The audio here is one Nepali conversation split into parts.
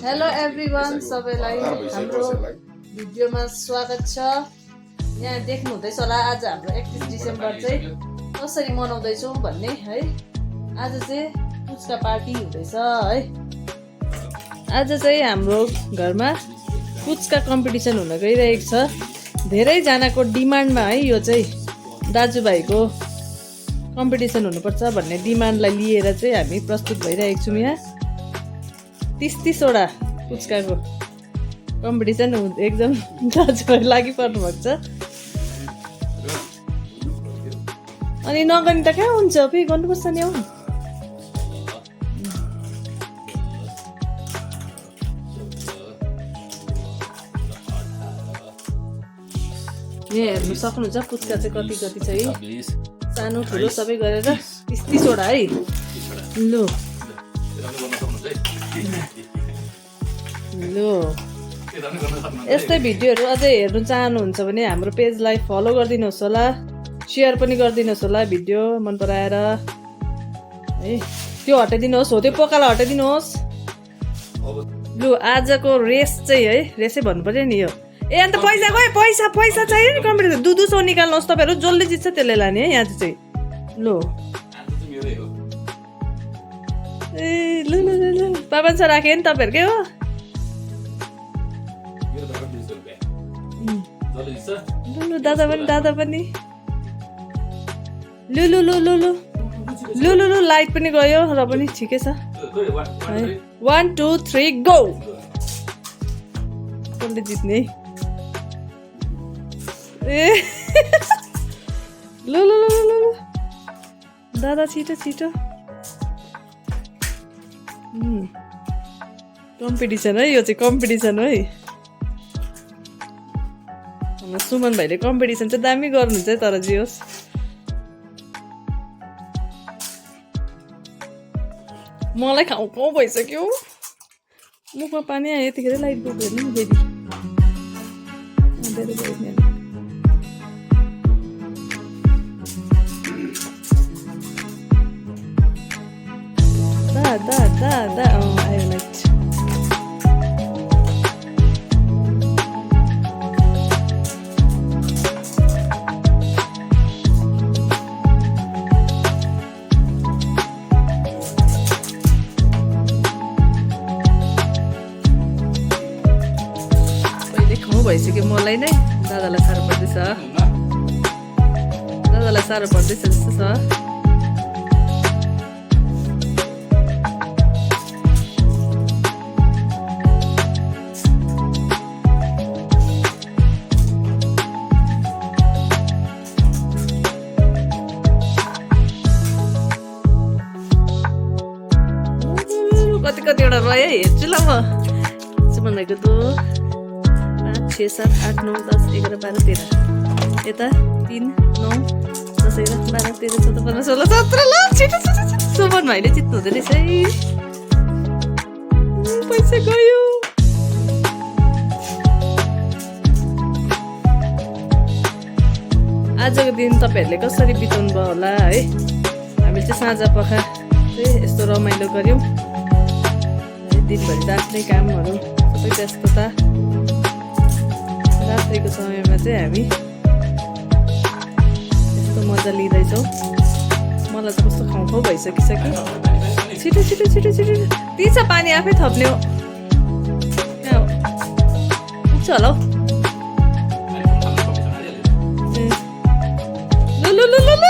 हेलो एभ्रिवान, सबैलाई हाम्रो भिडियोमा स्वागत छ। यहाँ देख्नु हुँदैछ होला आज हाम्रो 31 डिसेम्बर चाहिँ कसरी मनाउँदैछौँ भन्ने है। आज चाहिँ पुच्का पार्टी हुँदैछ है। आज चाहिँ हाम्रो घरमा पुच्का कम्पिटिसन हुन गइरहेको छ। धेरैजनाको डिमान्डमा है, यो चाहिँ दाजुभाइको कम्पिटिसन हुनुपर्छ भन्ने डिमान्डलाई लिएर चाहिँ हामी प्रस्तुत भइरहेको छौँ। यहाँ 30 वटा पुच्काको कम्पिटिसन एकदम दाजुभाइ लागि पर्नु भएको छ। अनि नगर्ने त कहाँ हुन्छ, फेरि गर्नुपर्छ नि। आऊ यहाँ हेर्नु सक्नुहुन्छ पुच्का चाहिँ कति कति छ है। सानो ठुलो सबै गरेर 30 वटा है। लु यस्तै भिडियोहरू अझै हेर्नु चाहनुहुन्छ भने हाम्रो पेजलाई फलो गरिदिनुहोस् होला, सेयर पनि गरिदिनुहोस् होला। भिडियो मन पराएर है त्यो हटाइदिनुहोस्, हो त्यो पोकालाई हटाइदिनुहोस्। लु आजको रेस चाहिँ है, रेसै भन्नु पर्यो नि यो। ए अन्त पैसा गयो, पैसा पैसा चाहियो नि कम्पिटिसन। 200 निकाल्नुहोस् तपाईँहरू, जसले जित्छ त्यसले लाने है यहाँ चाहिँ। लु ए लु लु लु लु 500 राखेँ नि तपाईँहरूकै हो। लु लु दादा पनि लु लु लु लु लु लु लु लु लाइट पनि गयो र पनि ठिकै छ। 1 2 3 गो। कसले जित्ने ए लु लु लु लु लु दादा छिटो छिटो। कम्पिटिसन है, यो चाहिँ कम्पिटिसन है। सुमन भाइले कम्पिटिसन चाहिँ दामी गर्नुहुन्छ है। तर जे होस् मलाई खाउँ भइसक्यो, मुखमा पानी आयो। यतिखेर लाइट गएको हेर्नु नि फेरि। आयो लाइट। भइसक्यो मलाई नै। दादालाई साह्रो पर्दैछ, दादालाई साह्रो पर्दैछ जस्तो छ। कति कतिवटा रह्यो हेर्छु ल म। सुमन भाइको 2 6 7 8 9 10 11 12 13 यता 3 9 10 11 12 13 14 15 16 17 ल छिटो छिटो छिटो। सुमन भाइले जित्नु हुँदै रहेछ है। पैसा गयो। आजको दिन तपाईँहरूले कसरी बिताउनु भयो होला है। हामीले चाहिँ साँझ पख चाहिँ यस्तो रमाइलो गऱ्यौँ। दिनभरि त आफ्नै कामहरू सबै व्यस्तता। रात्रिको समयमा चाहिँ हामी यस्तो मजा लिँदैछौँ। मलाई त कस्तो खाउँ भइसकिसक्यो। छिटो छिटो छिटो छिटो दिन्छ पानी आफै थप्ने हो। पुग्छ होला हौ। लु लु लु लु लु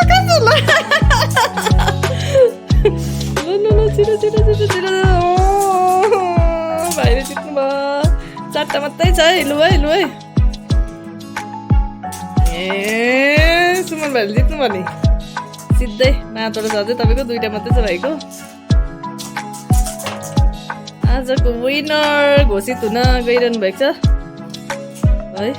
लु लु लु छिटो छिटो छिटो छिटो। भाइले जित्नु भयो। 4टा मात्रै छ है। लु है लु है। ए सुमन भाइले जित्नु भयो नि। सिधै 5वटा छ अझै, तपाईँको 2टा मात्रै छ भाइको। आजको विनर घोषित हुन गइरहनु भएको छ है।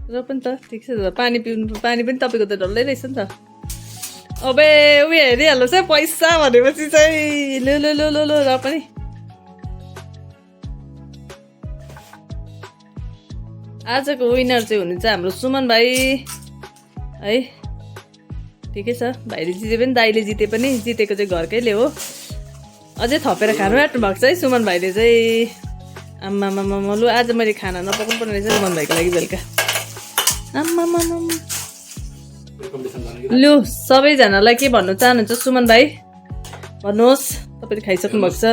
र पनि त ठिक छ। पानी पनि तपाईँको त डल्लै रहेछ नि त। अबे उयो हेरिहाल्नुहोस् है पैसा भनेपछि चाहिँ। लु लु लु लु लु र पनि आजको विनर चाहिँ हुनुहुन्छ हाम्रो सुमन भाइ है। ठिकै छ, भाइले जिते पनि दाइले जिते पनि, जितेको चाहिँ घरकैले हो। अझै थपेर खानु आँट्नु भएको छ है सुमन भाइले चाहिँ। आम्मामामा लु आज मैले खाना नपकाउनु पर्ने रहेछ सुमन भाइको लागि बेलुका। आम्मामामा लु सबैजनालाई के भन्नु चाहनुहुन्छ सुमन भाइ भन्नुहोस्, तपाईँले खाइसक्नु भएको छ।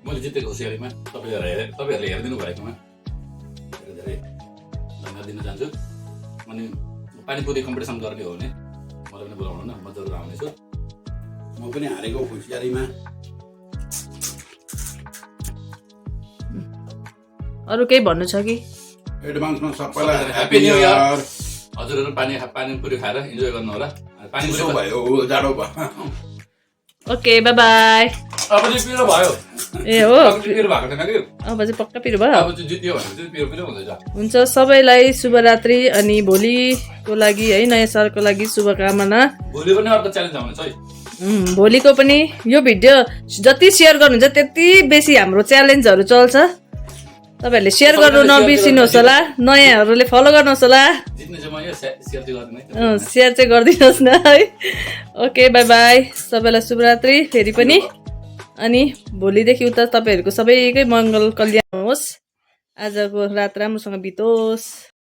मैले जितेको खुसीयालीमा तपाईँहरूले हेरिदिनु भएकोमा धेरै धन्यवाद दिन चाहन्छु। अनि पानीपुरी कम्पिटिसन गर्ने हो भने मलाई पनि बोलाउनु न, म जरुर आउनेछु। म पनि हारेको खुसियालीमा। अरू केही भन्नु छ कि? एडभान्समा सबैलाई ह्यापी न्यू इयर। हजुरहरू पानीपुरी खाएर इन्जोय गर्नु होला। पानीपुरी भयो, जाडो भयो। Okay by by. अब चाहिँ पिरो भयो। ए हो, पिरो भएको छैन कि अब चाहिँ पक्का पिरो भयो। अब चाहिँ जित्यो भने चाहिँ पिरो पिरो हुँदैछ। हुन्छ, सबैलाई शुभरात्रि। अनि भोलिको लागि है, नयाँ सालको लागि शुभकामना। भोलि पनि अर्को च्यालेन्ज आउनेछ है। भोलिको पनि यो भिडियो जति सेयर गर्नुहुन्छ त्यति बेसी हाम्रो च्यालेन्जहरू चल्छ। तपाईँहरूले सेयर गर्नु नबिर्सिनुहोस् होला, नयाँहरूले फलो गर्नुहोस् होला। जित्ने चाहिँ म यो सेयर चाहिँ गर्दिनँ। सेयर चाहिँ गरिदिनुहोस् न है। ओके बाई बाई, सबैलाई शुभरात्रि फेरि पनि। अनि भोलिदेखि उता तपाईँहरूको सबैकै मङ्गल कल्याण होस्। आजको रात राम्रोसँग बितोस्।